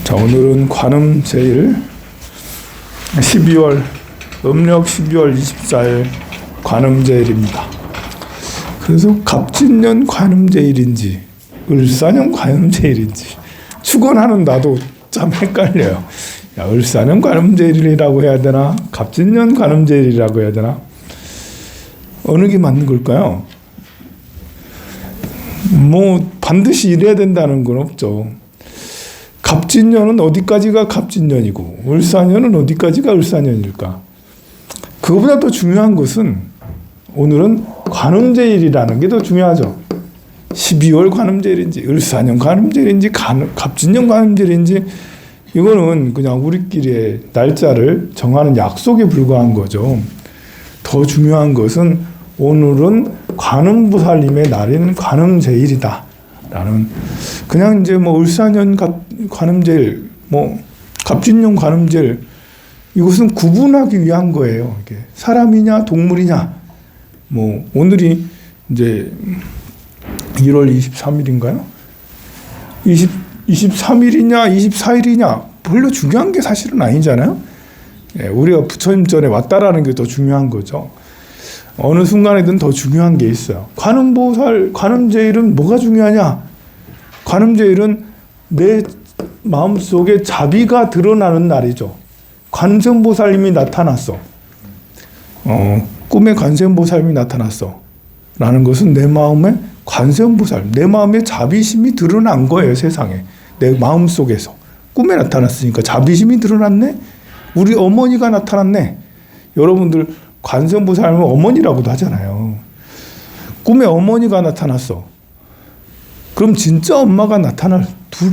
자, 오늘은 관음 제일 12월 음력 12월 24일 관음 제일입니다. 그래서 갑진년 관음 제일인지 을사년 관음 제일인지 축원하는 나도 참 헷갈려요. 야, 을사년 관음 제일이라고 해야 되나 갑진년 관음 제일이라고 해야 되나 어느 게 맞는 걸까요? 뭐 반드시 이래야 된다는 건 없죠. 갑진년은 어디까지가 갑진년이고 을사년은 어디까지가 을사년일까? 그거보다 더 중요한 것은 오늘은 관음제일이라는 게 더 중요하죠. 12월 관음제일인지 을사년 관음제일인지 갑진년 관음제일인지 이거는 그냥 우리끼리의 날짜를 정하는 약속에 불과한 거죠. 더 중요한 것은 오늘은 관음보살님의 날인 관음제일이다 라는, 그냥 이제 뭐 을사년 관음제일, 뭐 갑진년 관음제일, 이것은 구분하기 위한 거예요. 이게 사람이냐 동물이냐. 뭐 오늘이 이제 1월 23일인가요? 23일이냐 24일이냐 별로 중요한 게 사실은 아니잖아요. 예, 우리가 부처님 전에 왔다라는 게 더 중요한 거죠. 어느 순간에든 더 중요한 게 있어요. 관음보살, 관음제일은 뭐가 중요하냐? 관음제일은 내 마음속에 자비가 드러나는 날이죠. 관세음보살님이 나타났어. 꿈에 관세음보살님이 나타났어. 라는 것은 내 마음에 관세음보살, 내 마음에 자비심이 드러난 거예요, 세상에. 내 마음속에서. 꿈에 나타났으니까 자비심이 드러났네? 우리 어머니가 나타났네? 여러분들 관세음보살은 어머니라고도 하잖아요. 꿈에 어머니가 나타났어. 그럼 진짜 엄마가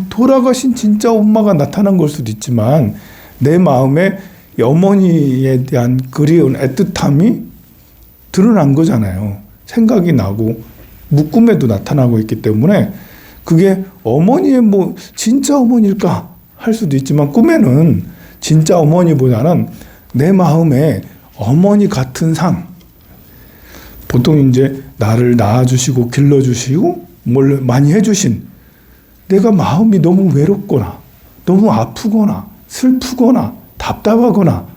돌아가신 진짜 엄마가 나타난 걸 수도 있지만 내 마음에 어머니에 대한 그리운 애틋함이 드러난 거잖아요. 생각이 나고 꿈에도 나타나고 있기 때문에 그게 어머니의 뭐 진짜 어머니일까 할 수도 있지만 꿈에는 진짜 어머니보다는 내 마음에 어머니 같은 상, 보통 이제 나를 낳아주시고 길러주시고 뭘 많이 해주신, 내가 마음이 너무 외롭거나 너무 아프거나 슬프거나 답답하거나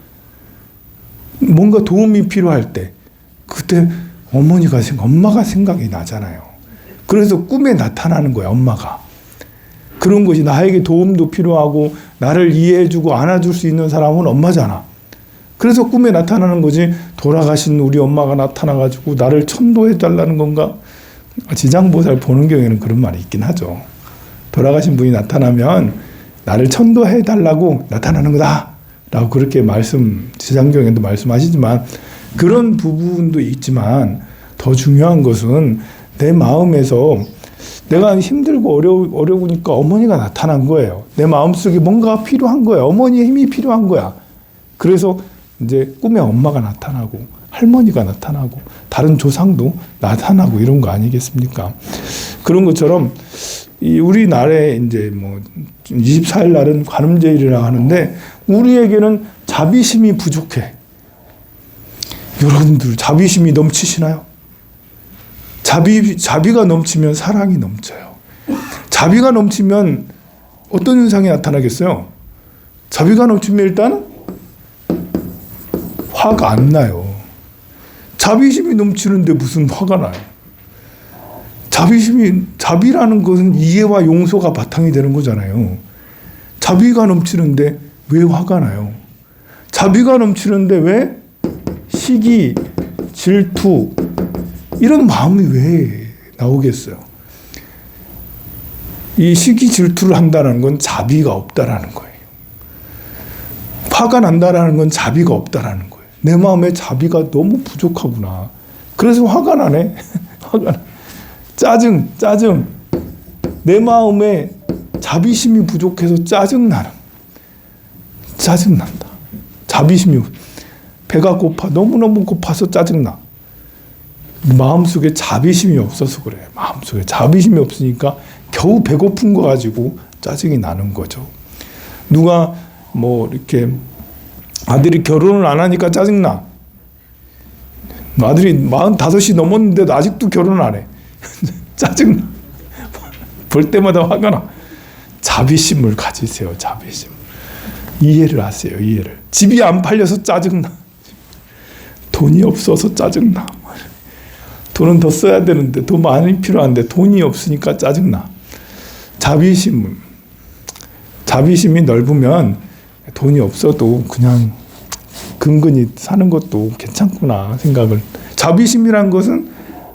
뭔가 도움이 필요할 때 그때 엄마가 생각이 나잖아요. 그래서 꿈에 나타나는 거야, 엄마가. 그런 것이 나에게 도움도 필요하고 나를 이해해주고 안아줄 수 있는 사람은 엄마잖아. 그래서 꿈에 나타나는 거지. 돌아가신 우리 엄마가 나타나가지고 나를 천도해달라는 건가? 지장보살 보는 경우에는 그런 말이 있긴 하죠. 돌아가신 분이 나타나면 나를 천도해달라고 나타나는 거다 라고 그렇게 지장경에도 말씀하시지만 그런 부분도 있지만 더 중요한 것은 내 마음에서 내가 힘들고 어려우니까 어머니가 나타난 거예요. 내 마음속에 뭔가가 필요한 거야. 어머니의 힘이 필요한 거야. 그래서 이제 꿈에 엄마가 나타나고 할머니가 나타나고 다른 조상도 나타나고 이런 거 아니겠습니까? 그런 것처럼 우리나라에 이제 뭐 24일 날은 관음제일이라고 하는데 우리에게는 자비심이 부족해. 여러분들 자비심이 넘치시나요? 자비가 넘치면 사랑이 넘쳐요. 자비가 넘치면 어떤 현상이 나타나겠어요? 자비가 넘치면 일단 화가 안 나요. 자비심이 넘치는데 무슨 화가 나요? 자비라는 것은 이해와 용서가 바탕이 되는 거잖아요. 자비가 넘치는데 왜 화가 나요? 자비가 넘치는데 왜 시기, 질투 이런 마음이 왜 나오겠어요? 이 시기, 질투를 한다는 건 자비가 없다라는 거예요. 화가 난다라는 건 자비가 없다라는 거예요. 내 마음에 자비가 너무 부족하구나. 그래서 화가 나네. 화가 나. 짜증. 내 마음에 자비심이 부족해서 짜증난다. 자비심이, 배가 고파. 너무너무 고파서 짜증나. 마음속에 자비심이 없어서 그래. 마음속에 자비심이 없으니까 겨우 배고픈 거 가지고 짜증이 나는 거죠. 누가 뭐 이렇게 아들이 결혼을 안 하니까 짜증나. 아들이 45이 넘었는데도 아직도 결혼을 안 해. 짜증나. 볼 때마다 화가 나. 자비심을 가지세요. 자비심. 이해를 하세요. 이해를. 집이 안 팔려서 짜증나. 돈이 없어서 짜증나. 돈은 더 써야 되는데 돈 많이 필요한데 돈이 없으니까 짜증나. 자비심이 넓으면 돈이 없어도 그냥 근근히 사는 것도 괜찮구나 생각을. 자비심이란 것은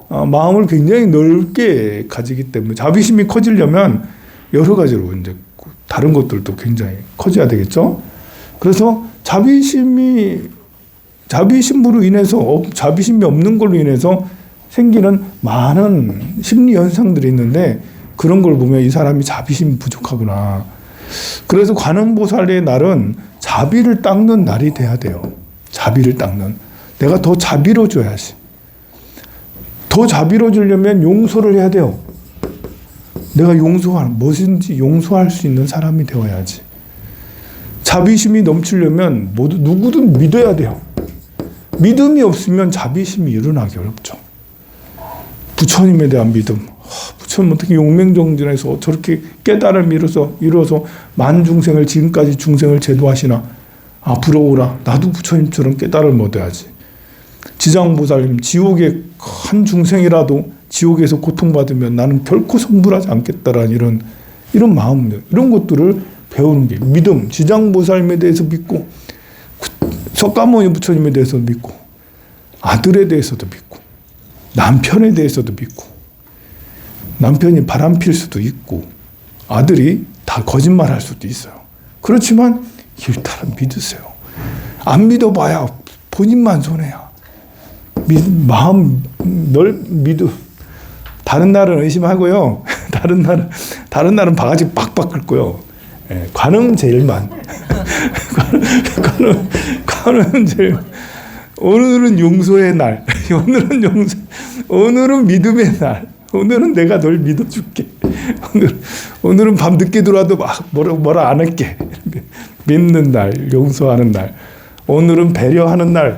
마음을 굉장히 넓게 가지기 때문에 자비심이 커지려면 여러 가지로 이제 다른 것들도 굉장히 커져야 되겠죠. 그래서 자비심으로 인해서 자비심이 없는 걸로 인해서 생기는 많은 심리 현상들이 있는데 그런 걸 보면 이 사람이 자비심이 부족하구나. 그래서 관음보살의 날은 자비를 닦는 날이 돼야 돼요. 자비를 닦는. 내가 더 자비로워져야지. 더 자비로워지려면 용서를 해야 돼요. 내가 뭐든지 용서할 수 있는 사람이 되어야지. 자비심이 넘치려면 누구든 믿어야 돼요. 믿음이 없으면 자비심이 일어나기 어렵죠. 부처님에 대한 믿음. 부처님 어떻게 용맹정진해서 저렇게 깨달음을 이루어서 만중생을 지금까지 중생을 제도하시나. 부러워라. 나도 부처님처럼 깨달음을 얻어야지. 지장보살님 지옥의 한 중생이라도 지옥에서 고통받으면 나는 결코 성불하지 않겠다라는 이런 마음, 이런 것들을 배우는 게 믿음. 지장보살님에 대해서 믿고 석가모니 부처님에 대해서 믿고 아들에 대해서도 믿고 남편에 대해서도 믿고 남편이 바람필 수도 있고 아들이 다 거짓말할 수도 있어요. 그렇지만 일단은 믿으세요. 안 믿어봐야 본인만 손해야. 마음 믿어. 다른 날은 의심하고요. 다른 날은 바가지 빡빡 긁고요. 관음제일만. 관음제일. 오늘은 용서의 날. 오늘은 믿음의 날. 오늘은 내가 널 믿어줄게. 오늘은 밤 늦게 들어와도 뭐라 안 할게. 믿는 날, 용서하는 날. 오늘은 배려하는 날.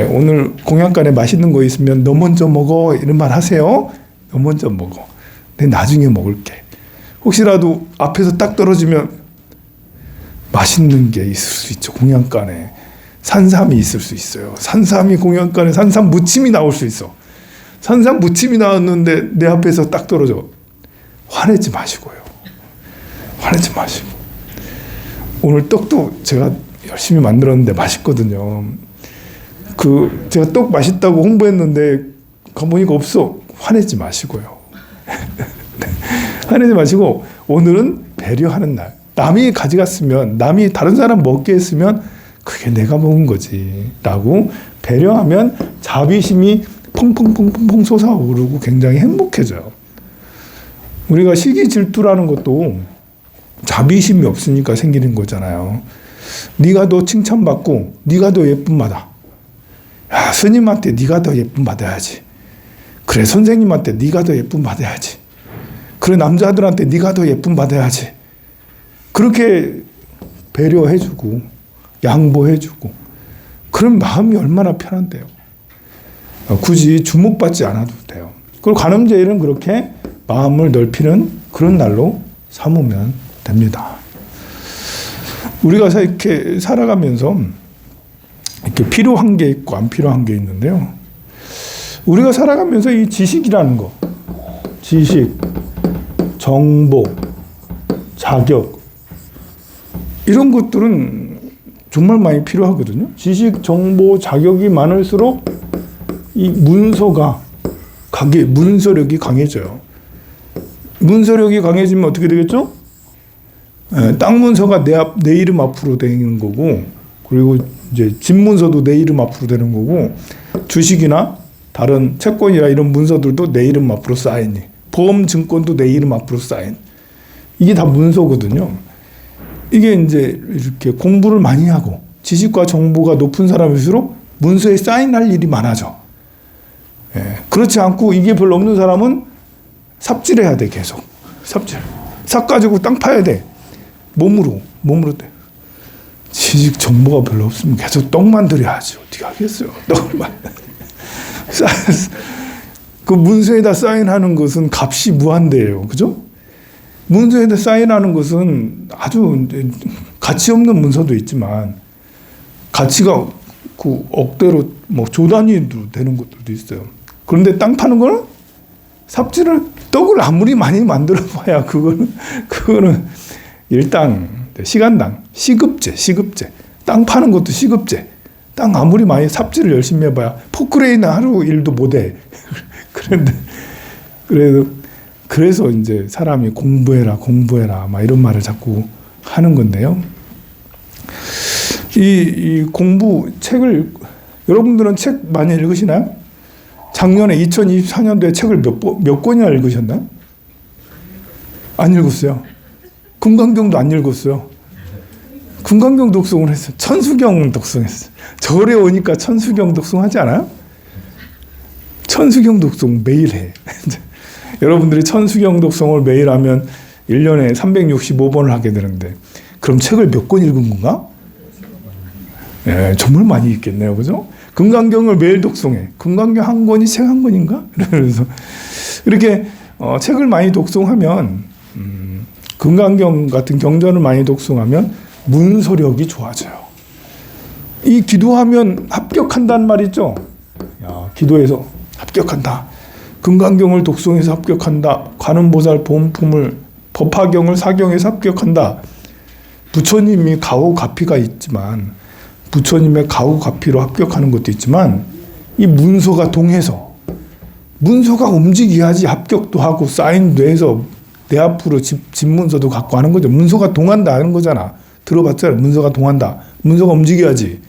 오늘 공양간에 맛있는 거 있으면 너 먼저 먹어 이런 말 하세요. 너 먼저 먹어. 내 나중에 먹을게. 혹시라도 앞에서 딱 떨어지면 맛있는 게 있을 수 있죠. 공양간에 산삼이 있을 수 있어요. 산삼이 공양간에 산삼 무침이 나올 수 있어. 산삼 무침이 나왔는데 내 앞에서 딱 떨어져. 화내지 마시고요. 화내지 마시고. 오늘 떡도 제가 열심히 만들었는데 맛있거든요. 제가 떡 맛있다고 홍보했는데 가보니까 없어. 화내지 마시고요. 화내지 마시고 오늘은 배려하는 날. 남이 가져갔으면 남이 다른 사람 먹게 했으면 그게 내가 먹은 거지 라고 배려하면 자비심이 펑펑펑펑 솟아오르고 굉장히 행복해져요. 우리가 시기 질투라는 것도 자비심이 없으니까 생기는 거잖아요. 네가 더 칭찬받고 네가 더 예쁨 받아. 야, 스님한테 네가 더 예쁨 받아야지. 그래, 선생님한테 네가 더 예쁨 받아야지. 그래, 남자들한테 네가 더 예쁨 받아야지. 그렇게 배려해주고 양보해주고 그런 마음이 얼마나 편한데요. 굳이 주목받지 않아도 돼요. 그리고 관음제일은 그렇게 마음을 넓히는 그런 날로 삼으면 됩니다. 우리가 이렇게 살아가면서 이렇게 필요한 게 있고 안 필요한 게 있는데요. 우리가 살아가면서 이 지식이라는 거, 지식, 정보, 자격 이런 것들은 정말 많이 필요하거든요. 지식, 정보, 자격이 많을수록 이 문서력이 강해져요. 문서력이 강해지면 어떻게 되겠죠? 땅 문서가 내 이름 앞으로 되는 거고, 그리고 이제 집 문서도 내 이름 앞으로 되는 거고, 주식이나 다른 채권이나 이런 문서들도 내 이름 앞으로 사인이, 보험 증권도 내 이름 앞으로 사인. 이게 다 문서거든요. 이게 이제 이렇게 공부를 많이 하고 지식과 정보가 높은 사람일수록 문서에 사인할 일이 많아져. 그렇지 않고 이게 별로 없는 사람은 삽질해야 돼. 계속 삽질. 삽 가지고 땅 파야 돼. 몸으로 돼. 지식 정보가 별로 없으면 계속 떡 만들어야지. 어떻게 하겠어요. 떡을 그 문서에다 사인하는 것은 값이 무한대예요. 그죠? 문서에다 사인하는 것은 아주 가치 없는 문서도 있지만 가치가 그 억대로 뭐 조 단위도 되는 것들도 있어요. 그런데 땅 파는 거는 삽질을 떡을 아무리 많이 만들어 봐야 그거는 일당, 시간당, 시급제. 땅 파는 것도 시급제. 땅 아무리 많이 삽질을 열심히 해봐야 포크레인은 하루 일도 못해. 그래서 이제 사람이 공부해라 막 이런 말을 자꾸 하는 건데요. 이 공부 책을 여러분들은 책 많이 읽으시나요? 작년에 2024년도에 책을 몇 권이나 읽으셨나요? 안 읽었어요. 금강경도 안 읽었어요. 금강경 독송을 했어요. 천수경 독송했어요. 절에 오니까 천수경 독송 하지 않아요? 천수경 독송 매일 해. 여러분들이 천수경 독송을 매일 하면 1년에 365번을 하게 되는데 그럼 책을 몇 권 읽은 건가? 예, 정말 많이 읽겠네요. 그죠? 금강경을 매일 독송해. 금강경 한 권이 책 한 권인가? 그래서 이렇게 책을 많이 독송하면 금강경 같은 경전을 많이 독송하면 문서력이 좋아져요. 이 기도하면 합격한다는 말 있죠? 야, 기도해서 합격한다. 금강경을 독송해서 합격한다. 관음보살 보험품을 법화경을 사경해서 합격한다. 부처님이 가호가피가 있지만 부처님의 가호가피로 합격하는 것도 있지만 이 문서가 동해서 문서가 움직여야지 합격도 하고 사인도 해서 내 앞으로 집문서도 갖고 하는 거죠. 문서가 동한다 하는 거잖아. 들어봤잖아요. 문서가 동한다. 문서가 움직여야지.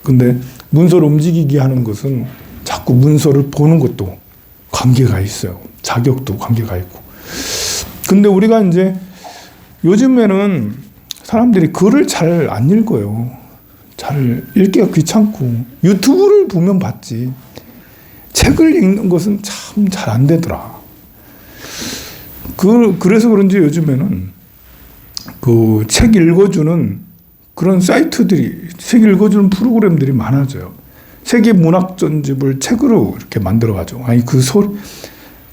근데 문서를 움직이게 하는 것은 자꾸 문서를 보는 것도 관계가 있어요. 자격도 관계가 있고. 근데 우리가 이제 요즘에는 사람들이 글을 잘 안 읽어요. 잘 읽기가 귀찮고 유튜브를 보면 봤지. 책을 읽는 것은 참 잘 안 되더라. 그래서 그런지 요즘에는 그 책 읽어주는 그런 사이트들이, 책 읽어주는 프로그램들이 많아져요. 세계 문학 전집을 책으로 이렇게 만들어가지고,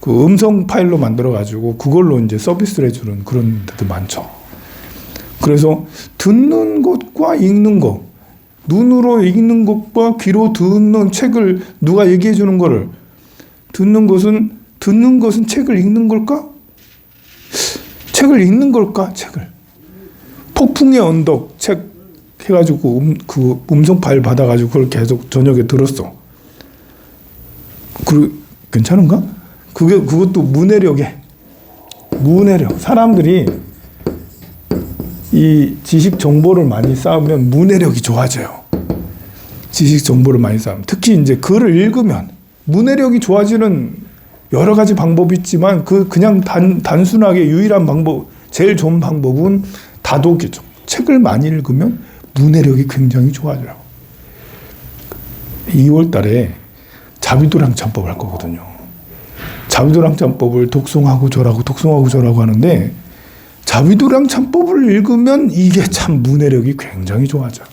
그 음성 파일로 만들어가지고 그걸로 이제 서비스를 해주는 그런 데도 많죠. 그래서 듣는 것과 읽는 것, 눈으로 읽는 것과 귀로 듣는 책을 누가 얘기해 주는 거를 듣는 것은 책을 읽는 걸까? 책을 읽는 걸까? 책을. 폭풍의 언덕 책 해가지고 그 음성 파일 받아가지고 그걸 계속 저녁에 들었어. 괜찮은가? 그것도 문해력에. 사람들이 이 지식 정보를 많이 쌓으면 문해력이 좋아져요. 지식 정보를 많이 쌓으면. 특히 이제 글을 읽으면 문해력이 좋아지는 여러 가지 방법이 있지만 그냥 단순하게 유일한 방법, 제일 좋은 방법은 다독이죠. 책을 많이 읽으면 문해력이 굉장히 좋아져요. 2월 달에 자비도량참법 할 거거든요. 자비도량참법을 독송하고 저라고 하는데 자비도량참법을 읽으면 이게 참 문해력이 굉장히 좋아져요.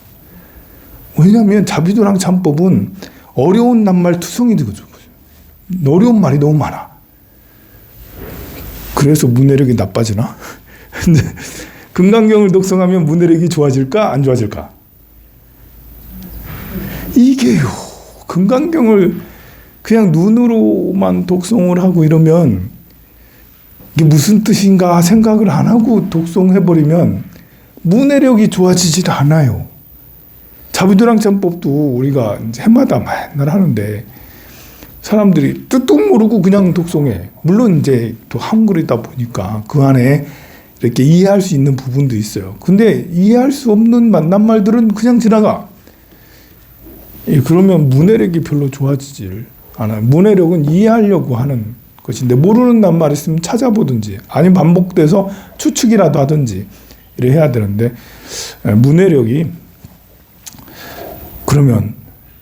왜냐하면 자비도량참법은 어려운 낱말 투성이 되거든요. 어려운 말이 너무 많아. 그래서 문해력이 나빠지나? 근데 금강경을 독송하면 문해력이 좋아질까? 안 좋아질까? 이게요. 금강경을 그냥 눈으로만 독송을 하고 이러면 이게 무슨 뜻인가 생각을 안 하고 독송해버리면 문해력이 좋아지질 않아요. 자비도량참법도 우리가 해마다 맨날 하는데 사람들이 뜻도 모르고 그냥 독송해. 물론 이제 또 한글이다 보니까 그 안에 이렇게 이해할 수 있는 부분도 있어요. 근데 이해할 수 없는 낱말들은 그냥 지나가. 그러면 문해력이 별로 좋아지질 않아요. 문해력은 이해하려고 하는 것인데 모르는 낱말 있으면 찾아보든지 아니면 반복돼서 추측이라도 하든지 이래 해야 되는데 문해력이 그러면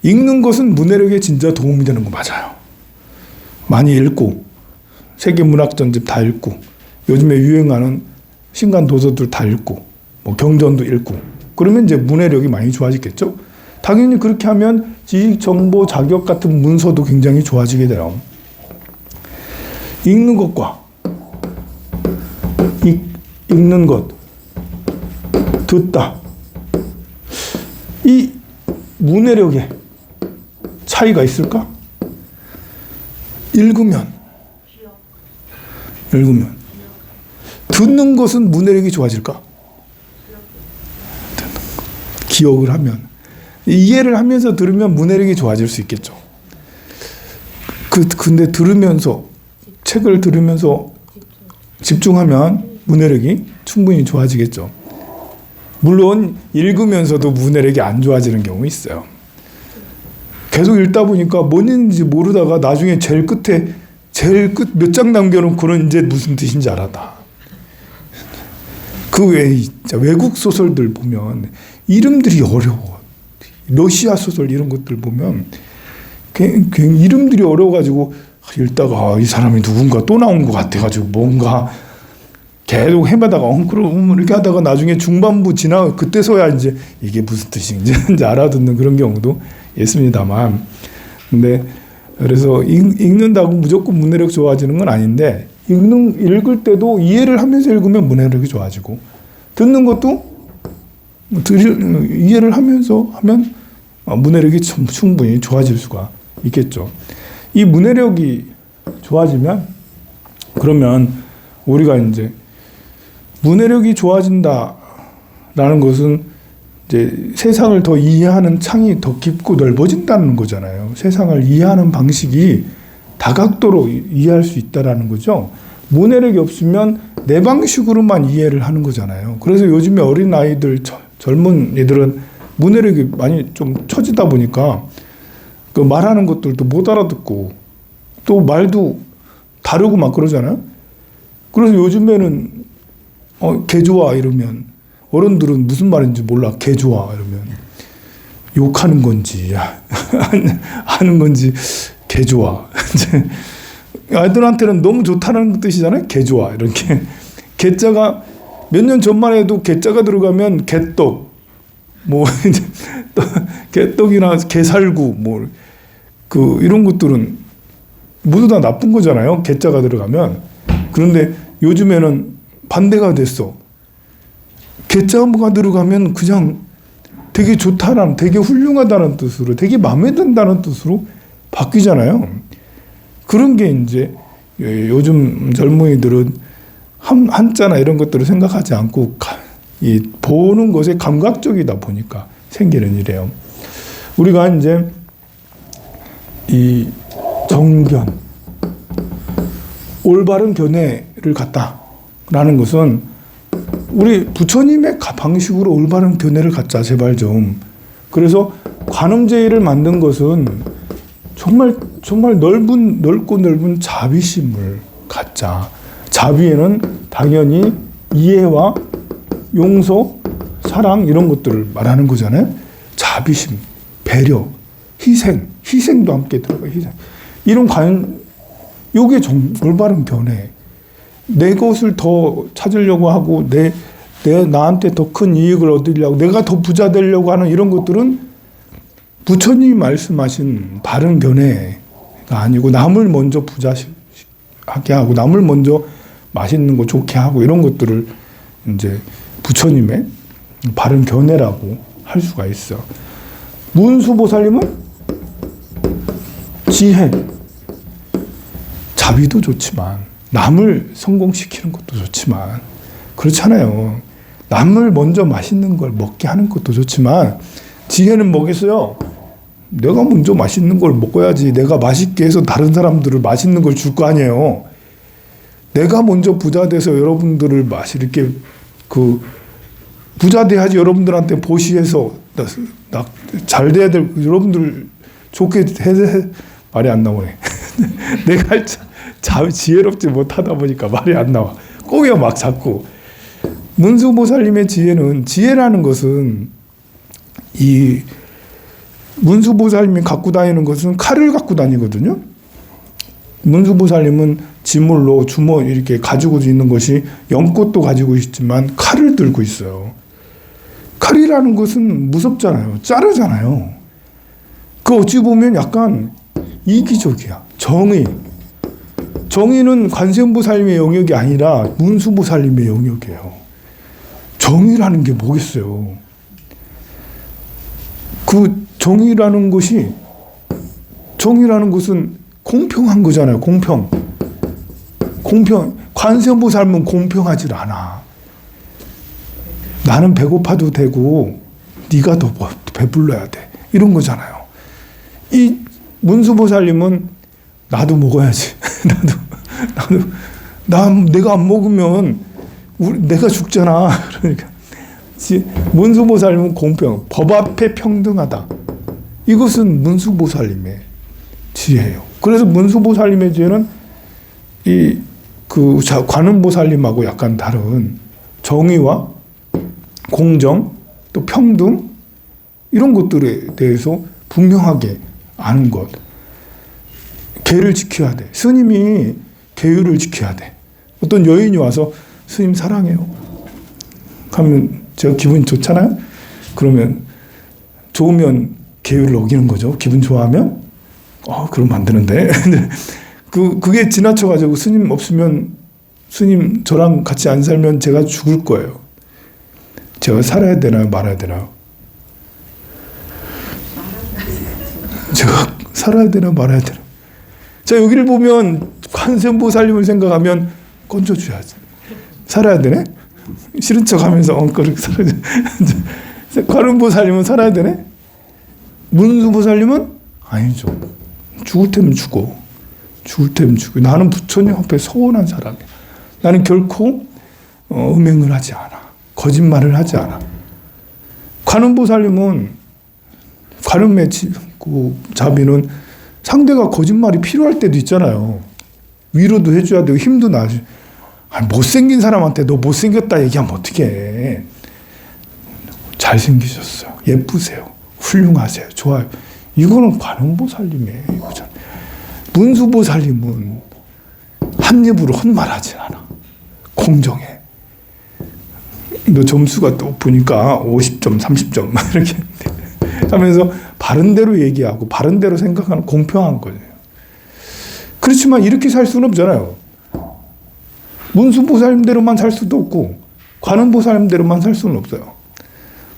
읽는 것은 문해력에 진짜 도움이 되는 거 맞아요. 많이 읽고 세계 문학 전집 다 읽고 요즘에 유행하는 신간 도서들 다 읽고 뭐 경전도 읽고 그러면 이제 문해력이 많이 좋아지겠죠. 당연히 그렇게 하면 지식 정보 자격 같은 문서도 굉장히 좋아지게 돼요. 읽는 것과 읽는 것, 듣다. 이 문해력에 차이가 있을까? 읽으면 듣는 것은 문해력이 좋아질까? 기억을 하면 이해를 하면서 들으면 문해력이 좋아질 수 있겠죠. 근데 들으면서 책을 들으면서 집중하면 문해력이 충분히 좋아지겠죠. 물론 읽으면서도 문해력이 안 좋아지는 경우 있어요. 계속 읽다 보니까 뭔 읽는지 모르다가 나중에 제일 끝 몇 장 남겨놓고는 이제 무슨 뜻인지 알았다. 그 외에 외국 소설들 보면 이름들이 어려워. 러시아 소설 이런 것들 보면 이름들이 어려워가지고 읽다가 이 사람이 누군가 또 나온 것 같아가지고 뭔가 계속 헤매다가 이렇게 하다가 나중에 중반부 그때서야 이제 이게 무슨 뜻인지 이제 알아듣는 그런 경우도 있습니다만, 근데 그래서 읽는다고 무조건 문해력 좋아지는 건 아닌데, 읽을 때도 이해를 하면서 읽으면 문해력이 좋아지고, 듣는 것도 이해를 하면서 하면 문해력이 충분히 좋아질 수가 있겠죠. 이 문해력이 좋아지면, 그러면 우리가 이제 문해력이 좋아진다라는 것은 이제 세상을 더 이해하는 창이 더 깊고 넓어진다는 거잖아요. 세상을 이해하는 방식이 다각도로 이해할 수 있다라는 거죠. 문해력이 없으면 내 방식으로만 이해를 하는 거잖아요. 그래서 요즘에 어린 아이들, 젊은 애들은 문해력이 많이 좀 처지다 보니까 그 말하는 것들도 못 알아듣고 또 말도 다르고 막 그러잖아요. 그래서 요즘에는 개 좋아 이러면 어른들은 무슨 말인지 몰라. 개 좋아 이러면 욕하는 건지 하는 건지 개 좋아. 아이들한테는 너무 좋다는 뜻이잖아요. 개 좋아 이렇게. 개자가 몇 년 전만 해도 개자가 들어가면 개떡, 뭐 이제 개떡이나 개살구 뭐 이런 것들은 모두 다 나쁜 거잖아요. 개자가 들어가면. 그런데 요즘에는 반대가 됐어. 개자가 들어가면 그냥 되게 좋다는, 되게 훌륭하다는 뜻으로, 되게 마음에 든다는 뜻으로 바뀌잖아요. 그런 게 이제 요즘 젊은이들은 한자나 이런 것들을 생각하지 않고 보는 것에 감각적이다 보니까 생기는 일이에요. 우리가 이제 이 정견, 올바른 견해를 갖다라는 것은 우리 부처님의 방식으로 올바른 견해를 갖자, 제발 좀. 그래서 관음제의를 만든 것은 정말 넓고 넓은 자비심을 갖자. 자비에는 당연히 이해와 용서, 사랑 이런 것들을 말하는 거잖아요. 자비심, 배려, 희생도 함께 들어가요. 이런 요게 올바른 견해. 내 것을 더 찾으려고 하고 나한테 더 큰 이익을 얻으려고, 내가 더 부자 되려고 하는 이런 것들은 부처님이 말씀하신 바른 견해가 아니고, 남을 먼저 부자하게 하고 남을 먼저 맛있는 거 좋게 하고 이런 것들을 이제 부처님의 바른 견해라고 할 수가 있어. 문수보살님은 지혜, 자비도 좋지만 남을 성공시키는 것도 좋지만, 그렇잖아요. 남을 먼저 맛있는 걸 먹게 하는 것도 좋지만, 지혜는 뭐겠어요? 내가 먼저 맛있는 걸 먹어야지 내가 맛있게 해서 다른 사람들을 맛있는 걸 줄 거 아니에요. 내가 먼저 부자 돼서 여러분들을 이렇게 부자 돼야지 여러분들한테 보시해서 잘 돼야 될, 여러분들 좋게 말이 안 나오네. 내가 지혜롭지 못하다 보니까 말이 안 나와. 꼬여 막 자꾸. 문수보살님의 지혜라는 것은, 이 문수보살님이 갖고 다니는 것은 칼을 갖고 다니거든요. 문수보살님은 지물로 주머 이렇게 가지고 있는 것이 연꽃도 가지고 있지만 칼을 들고 있어요. 칼이라는 것은 무섭잖아요. 자르잖아요. 어찌 보면 약간 이기적이야. 정의. 정의는 관세음보살님의 영역이 아니라 문수보살님의 영역이에요. 정의라는 게 뭐겠어요? 그 정의라는 것은 공평한 거잖아요. 공평. 관세음보살님은 공평하지 않아. 나는 배고파도 되고 네가 더 배불러야 돼. 이런 거잖아요. 이 문수보살님은 나도 먹어야지. 내가 안 먹으면 내가 죽잖아. 그러니까 문수보살님은 공평, 법 앞에 평등하다. 이것은 문수보살님의 지혜예요. 그래서 문수보살님의 지혜는 관음보살님하고 약간 다른 정의와 공정, 또 평등 이런 것들에 대해서 분명하게 아는 것. 계를 지켜야 돼. 스님이 계율을 지켜야 돼. 어떤 여인이 와서 스님 사랑해요. 하면 제가 기분이 좋잖아요. 그러면 좋으면 계율을 어기는 거죠. 기분 좋아하면 그럼 안 되는데. 그게 지나쳐가지고 스님 없으면 스님 저랑 같이 안 살면 제가 죽을 거예요. 제가 살아야 되나요? 말아야 되나요? 제가 살아야 되나 말아야 되나. 자, 여기를 보면 관세음보살님을 생각하면 건져줘야지. 살아야 되네? 싫은 척 하면서 그렇게 살아야 돼. 관음보살님은 살아야 되네? 문수보살님은 아니죠. 죽을 테면 죽어. 죽을 테면 죽어. 나는 부처님 앞에 서운한 사람이야. 나는 결코 음행을 하지 않아. 거짓말을 하지 않아. 관음보살님은 관음의 자비는 상대가 거짓말이 필요할 때도 있잖아요. 위로도 해줘야 되고 힘도 나지. 못생긴 사람한테 너 못생겼다 얘기하면 어떡해. 잘생기셨어요. 예쁘세요. 훌륭하세요. 좋아요. 이거는 관음보살님의 이거잖아요. 문수보살님은 한 입으로 헛말하지 않아. 공정해. 너 점수가 또 보니까 50점, 30점 이렇게 하면서 바른 대로 얘기하고 바른 대로 생각하는 공평한 거예요. 그렇지만 이렇게 살 수는 없잖아요. 문수보살님대로만 살 수도 없고 관음보살님대로만 살 수는 없어요.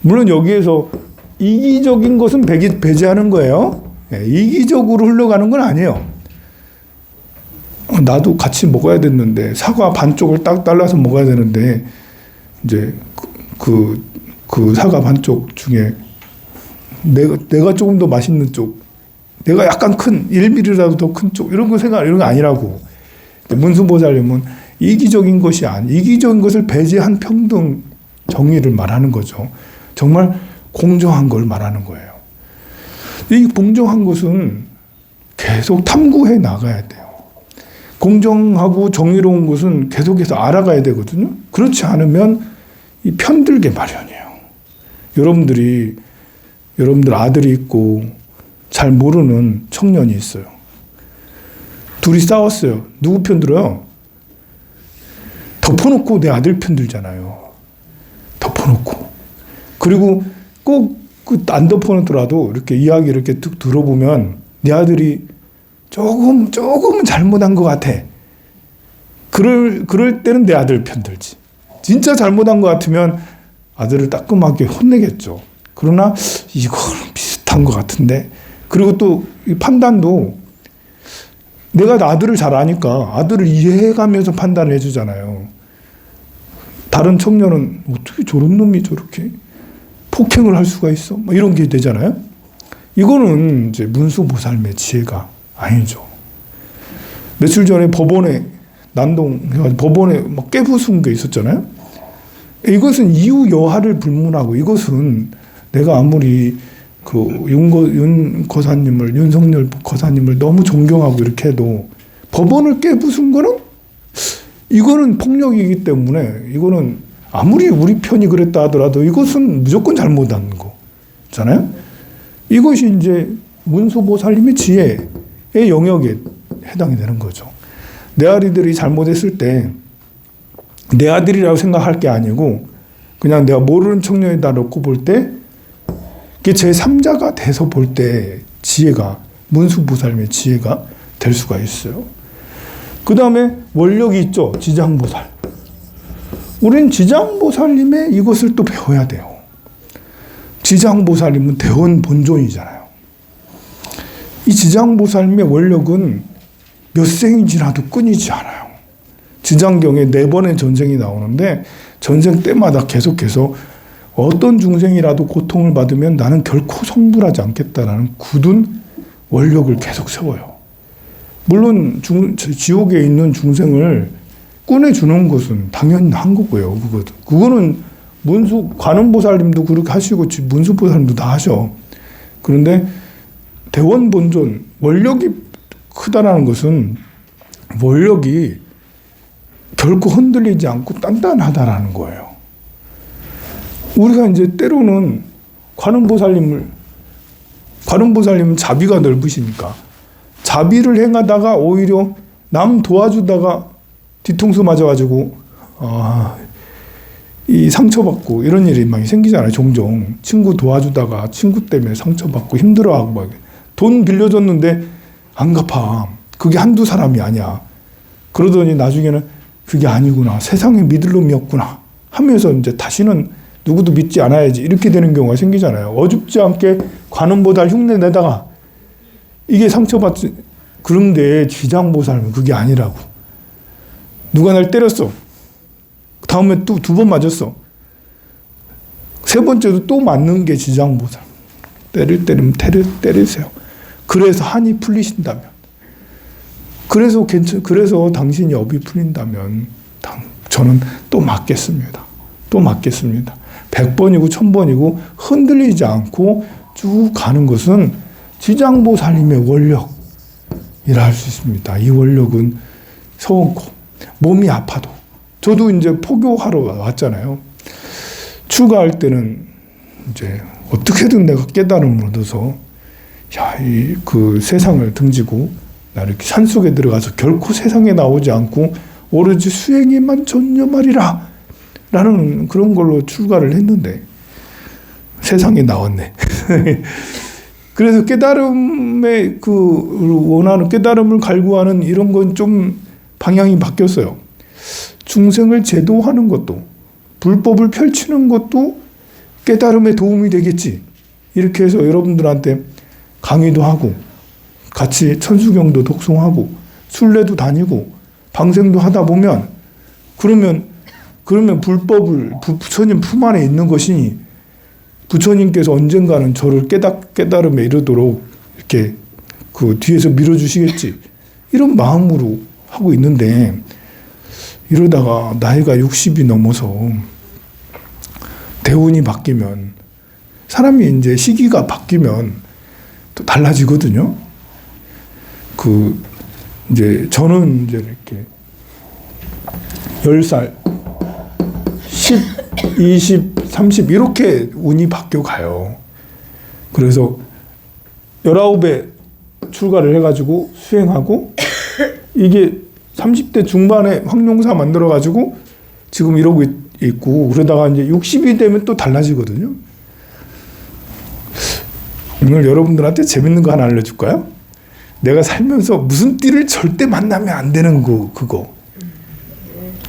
물론 여기에서 이기적인 것은 배제하는 거예요. 이기적으로 흘러가는 건 아니에요. 나도 같이 먹어야 됐는데 사과 반쪽을 딱 잘라서 먹어야 되는데 이제 그 사과 반쪽 중에 내가 조금 더 맛있는 쪽, 내가 약간 큰 1mm라도 더 큰 쪽 이런 거 아니라고. 문수보살님은 이기적인 것이 이기적인 것을 배제한 평등 정의를 말하는 거죠. 정말 공정한 걸 말하는 거예요. 이 공정한 것은 계속 탐구해 나가야 돼요. 공정하고 정의로운 것은 계속해서 알아가야 되거든요. 그렇지 않으면 편들게 마련이에요. 여러분들 아들이 있고 잘 모르는 청년이 있어요. 둘이 싸웠어요. 누구 편 들어요? 덮어놓고 내 아들 편 들잖아요. 덮어놓고. 그리고 꼭 안 덮어놓더라도 이렇게 이야기를 이렇게 툭 들어보면 내 아들이 조금은 잘못한 것 같아. 그럴 때는 내 아들 편 들지. 진짜 잘못한 것 같으면 아들을 따끔하게 혼내겠죠. 그러나 이거는 비슷한 것 같은데. 그리고 또 이 판단도 내가 아들을 잘 아니까 아들을 이해해가면서 판단을 해주잖아요. 다른 청년은 어떻게 저런 놈이 저렇게 폭행을 할 수가 있어? 뭐 이런 게 되잖아요. 이거는 이제 문수보살님의 지혜가 아니죠. 며칠 전에 법원에 막 깨부순 게 있었잖아요. 이것은 이유 여하를 불문하고 이것은 내가 아무리 윤석열 거사님을 너무 존경하고 이렇게 해도 법원을 깨부순 거는 이거는 폭력이기 때문에 이거는 아무리 우리 편이 그랬다 하더라도 이것은 무조건 잘못한 거잖아요. 이것이 이제 문수보살님의 지혜의 영역에 해당이 되는 거죠. 내 아들이 잘못했을 때 내 아들이라고 생각할 게 아니고 그냥 내가 모르는 청년에다 놓고 볼 때 그게 제3자가 돼서 볼 때 지혜가 문수보살님의 지혜가 될 수가 있어요. 그 다음에 원력이 있죠. 지장보살. 우린 지장보살님의 이것을 또 배워야 돼요. 지장보살님은 대원본존이잖아요. 이 지장보살님의 원력은 몇 생이 지나도 끊이지 않아요. 지장경에 4번의 전생이 나오는데 전생 때마다 계속해서 어떤 중생이라도 고통을 받으면 나는 결코 성불하지 않겠다라는 굳은 원력을 계속 세워요. 물론 지옥에 있는 중생을 꺼내주는 것은 당연히 한 거고요. 그거는 관음보살님도 그렇게 하시고 문수보살님도 다 하셔. 그런데 대원본존, 원력이 크다라는 것은 원력이 결코 흔들리지 않고 단단하다라는 거예요. 우리가 이제 때로는 관음보살님은 자비가 넓으시니까 자비를 행하다가 오히려 남 도와주다가 뒤통수 맞아가지고 이 상처받고 이런 일이 많이 생기잖아요. 종종 친구 도와주다가 친구 때문에 상처받고 힘들어하고 막 돈 빌려줬는데 안 갚아. 그게 한두 사람이 아니야. 그러더니 나중에는 그게 아니구나. 세상에 믿을 놈이 없구나 하면서 이제 다시는 누구도 믿지 않아야지 이렇게 되는 경우가 생기잖아요. 어줍지 않게 관음보살 흉내 내다가 이게 상처받지. 그런데 지장보살은 그게 아니라고. 누가 날 때렸어. 다음에 또 2번 맞았어. 3번째도 또 맞는 게 지장보살. 때리면 때리세요. 그래서 한이 풀리신다면, 그래서 당신이 업이 풀린다면 저는 또 맞겠습니다. 또 맞겠습니다. 100번이고 1000번이고 흔들리지 않고 쭉 가는 것은 지장보살님의 원력이라 할 수 있습니다. 이 원력은 서원코 몸이 아파도, 저도 이제 포교하러 왔잖아요. 출가할 때는 이제 어떻게든 내가 깨달음을 얻어서 그 세상을 등지고 나 이렇게 산속에 들어가서 결코 세상에 나오지 않고 오로지 수행에만 전념하리라 라는 그런 걸로 출가를 했는데 세상에 나왔네. 그래서 깨달음의 원하는 깨달음을 갈구하는 이런 건 좀 방향이 바뀌었어요. 중생을 제도하는 것도, 불법을 펼치는 것도 깨달음에 도움이 되겠지. 이렇게 해서 여러분들한테 강의도 하고 같이 천수경도 독송하고 순례도 다니고 방생도 하다 보면 그러면 불법을 부처님 품 안에 있는 것이니 부처님께서 언젠가는 저를 깨달음에 이르도록 이렇게 그 뒤에서 밀어주시겠지. 이런 마음으로 하고 있는데 이러다가 나이가 60이 넘어서 대운이 바뀌면 사람이 이제 시기가 바뀌면 또 달라지거든요. 이제 저는 이제 이렇게 10살, 10, 20, 30 이렇게 운이 바뀌어 가요. 그래서 19에 출가를 해가지고 수행하고 이게 30대 중반에 황룡사 만들어가지고 지금 이러고 있고 그러다가 이제 60이 되면 또 달라지거든요. 오늘 여러분들한테 재밌는 거 하나 알려줄까요? 내가 살면서 무슨 띠를 절대 만나면 안 되는 그거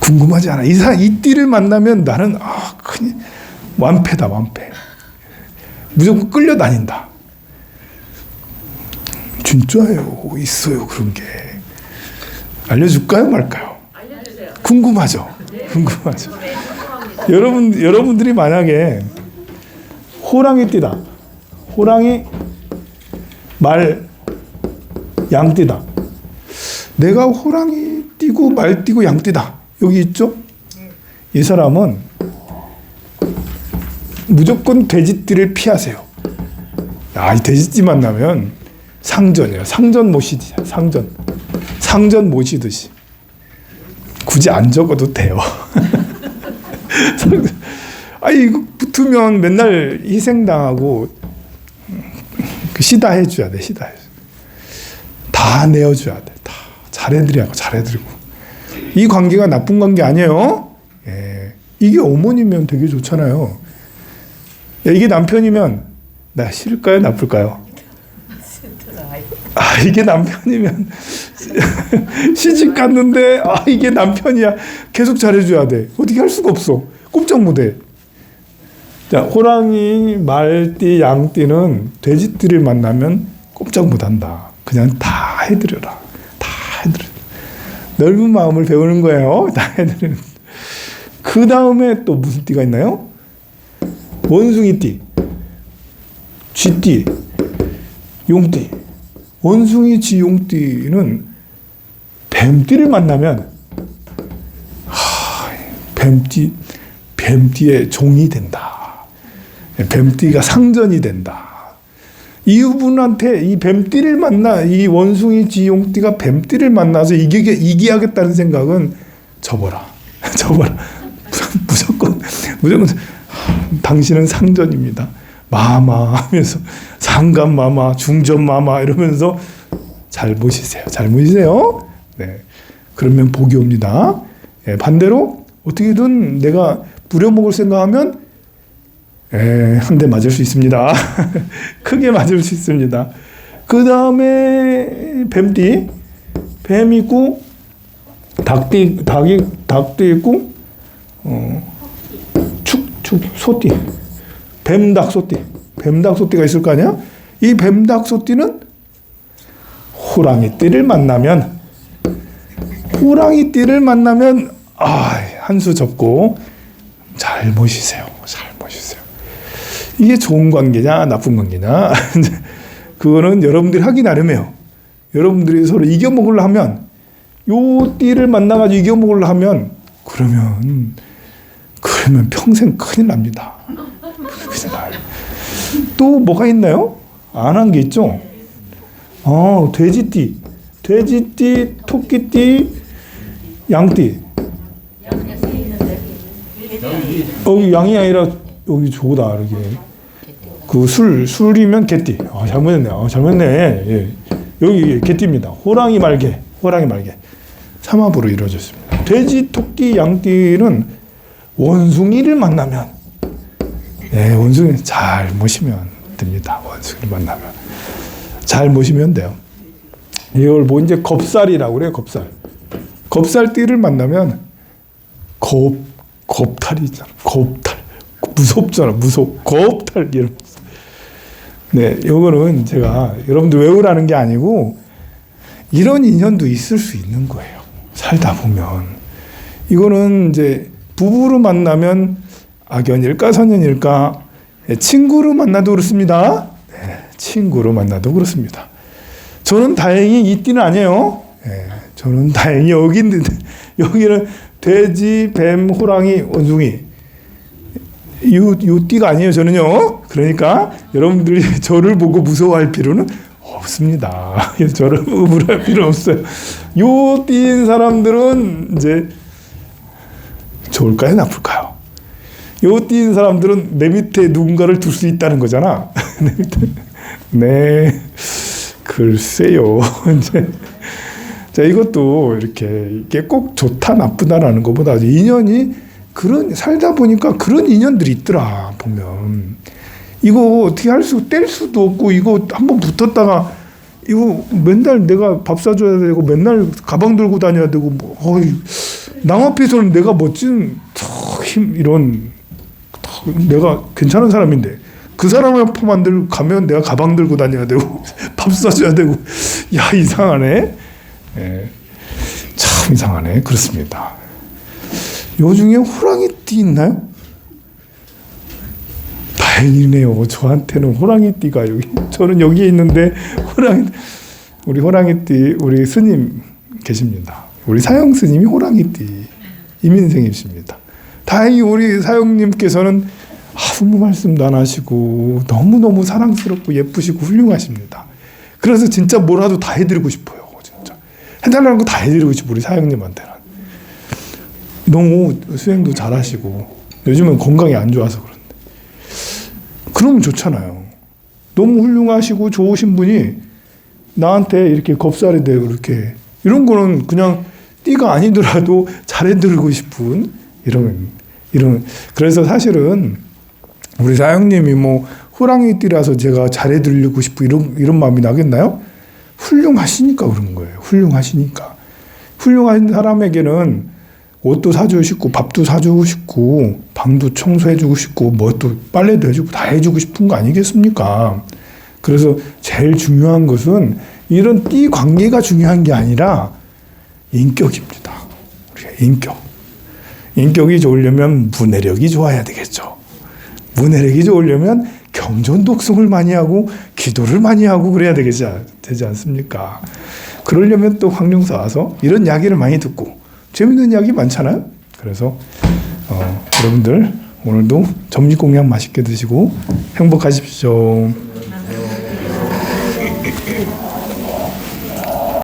궁금하지 않아? 이 띠를 만나면 나는 그냥 완패다, 완패. 무조건 끌려다닌다. 진짜예요. 있어요, 그런 게. 알려줄까요, 말까요? 알려주세요. 궁금하죠? 네. 궁금하죠? 네, 궁금합니다. 여러분들이 만약에 호랑이 띠다. 호랑이, 말, 양띠다. 내가 호랑이 띠고 말 띠고 양 띠다. 여기 있죠? 이 사람은 무조건 돼지띠를 피하세요. 이 돼지띠 만나면 상전이에요. 상전 모시듯이. 상전 모시듯이. 굳이 안 적어도 돼요. 이거 붙으면 맨날 희생당하고 시다 해줘야 돼. 시다 해줘. 다 내어줘야 돼. 다 잘해드리고. 이 관계가 나쁜 관계 아니에요. 예. 이게 어머니면 되게 좋잖아요. 이게 남편이면 나 싫을까요? 나쁠까요? 이게 남편이면 시집 갔는데 이게 남편이야. 계속 잘해줘야 돼. 어떻게 할 수가 없어. 꼼짝 못해. 자, 호랑이, 말띠, 양띠는 돼지띠를 만나면 꼼짝 못한다. 그냥 다 해드려라. 다 해드려. 넓은 마음을 배우는 거예요. 다 해드리는. 그 다음에 또 무슨 띠가 있나요? 원숭이띠, 쥐띠, 용띠. 원숭이, 쥐, 용띠는 뱀띠를 만나면 뱀띠의 종이 된다. 뱀띠가 상전이 된다. 이분한테 이 뱀띠를 만나, 이 원숭이, 쥐, 용띠가 뱀띠를 만나서 이기하겠다는 생각은 접어라. 접어라. 무조건 당신은 상전입니다. 마마 하면서 상간마마, 중전마마 이러면서 잘 모시세요. 잘 모시세요. 네. 그러면 복이 옵니다. 예, 반대로 어떻게든 내가 부려먹을 생각하면 한 대 맞을 수 있습니다. 크게 맞을 수 있습니다. 그 다음에 뱀띠, 뱀 있고 닭도 있고 소띠, 뱀닭 소띠가 있을 거 아니야? 이 뱀닭 소띠는 호랑이띠를 만나면 한 수 접고 잘 모시세요. 잘 모시세요. 이게 좋은 관계냐 나쁜 관계냐 그거는 여러분들이 하기 나름이에요. 여러분들이 서로 이겨먹으려 하면, 요 띠를 만나가지고 이겨먹으려 하면 그러면 평생 큰일 납니다. 또 뭐가 있나요? 안 한 게 있죠? 돼지띠, 토끼띠, 양띠. 양이 아니라 여기 저거다. 이렇게 그 술이면 개띠. 잘못했네. 예. 여기 개띠입니다. 호랑이 말개. 삼합으로 이루어졌습니다. 돼지, 토끼, 양띠는 원숭이를 만나면, 원숭이 잘 모시면 됩니다. 원숭이를 만나면 잘 모시면 돼요. 이걸 이제 겁살이라고 그래요. 겁살띠를 만나면 겁탈이잖아. 겁탈. 무섭잖아. 겁탈 이러면서. 네, 요거는 제가 여러분들 외우라는 게 아니고 이런 인연도 있을 수 있는 거예요. 살다 보면. 이거는 이제 부부로 만나면 악연일까 선연일까, 친구로 만나도 그렇습니다. 네, 친구로 만나도 그렇습니다. 저는 다행히 이 띠는 아니에요. 저는 다행히 여기는 돼지, 뱀, 호랑이, 원숭이 요 띠가 아니에요. 저는요. 그러니까 여러분들이 저를 보고 무서워할 필요는 없습니다. 저를 보고 무서워할 필요 없어요. 요 띠인 사람들은 이제 좋을까요? 나쁠까요? 요 띠인 사람들은 내 밑에 누군가를 둘 수 있다는 거잖아. 내 밑에. 네. 글쎄요. 자, 이것도 이게 꼭 좋다 나쁘다라는 것보다 인연이 살다 보니까 그런 인연들이 있더라. 보면 이거 어떻게 뗄 수도 없고, 이거 한번 붙었다가 이거 맨날 내가 밥 사줘야 되고 맨날 가방 들고 다녀야 되고 남 앞에서는 내가 멋진 내가 괜찮은 사람인데 그 사람 앞에만 가면 내가 가방 들고 다녀야 되고 밥 사줘야 되고, 이상하네. 참 이상하네. 그렇습니다. 요 중에 호랑이띠 있나요? 다행이네요. 저한테는 호랑이띠가 저는 여기에 있는데 우리 호랑이띠, 우리 스님 계십니다. 우리 사형 스님이 호랑이띠 이민생이십니다. 다행히 우리 사형님께서는 아무 말씀도 안 하시고 너무너무 사랑스럽고 예쁘시고 훌륭하십니다. 그래서 진짜 뭐라도 다 해드리고 싶어요. 진짜 해달라는 거 다 해드리고 싶어요. 우리 사형님한테는. 너무 수행도 잘하시고 요즘은 건강이 안 좋아서 그런데 그러면 좋잖아요. 너무 훌륭하시고 좋으신 분이 나한테 이렇게 겁살이 되고 이렇게 이런 거는 그냥 띠가 아니더라도 잘해드리고 싶은 이런 그래서 사실은 우리 사형님이 호랑이띠라서 제가 잘해드리고 싶고 이런 마음이 나겠나요? 훌륭하시니까 그런 거예요. 훌륭하시니까. 훌륭한 사람에게는 옷도 사주고 싶고 밥도 사주고 싶고 방도 청소해주고 싶고 뭐 또 빨래도 해주고 다 해주고 싶은 거 아니겠습니까? 그래서 제일 중요한 것은 이런 띠 관계가 중요한 게 아니라 인격입니다. 인격. 인격이 좋으려면 문해력이 좋아야 되겠죠. 문해력이 좋으려면 경전독성을 많이 하고 기도를 많이 하고 그래야 되지 않습니까? 그러려면 또 황룡사 와서 이런 이야기를 많이 듣고 재밌는 이야기 많잖아요. 그래서 여러분들 오늘도 점심공양 맛있게 드시고 행복하십시오.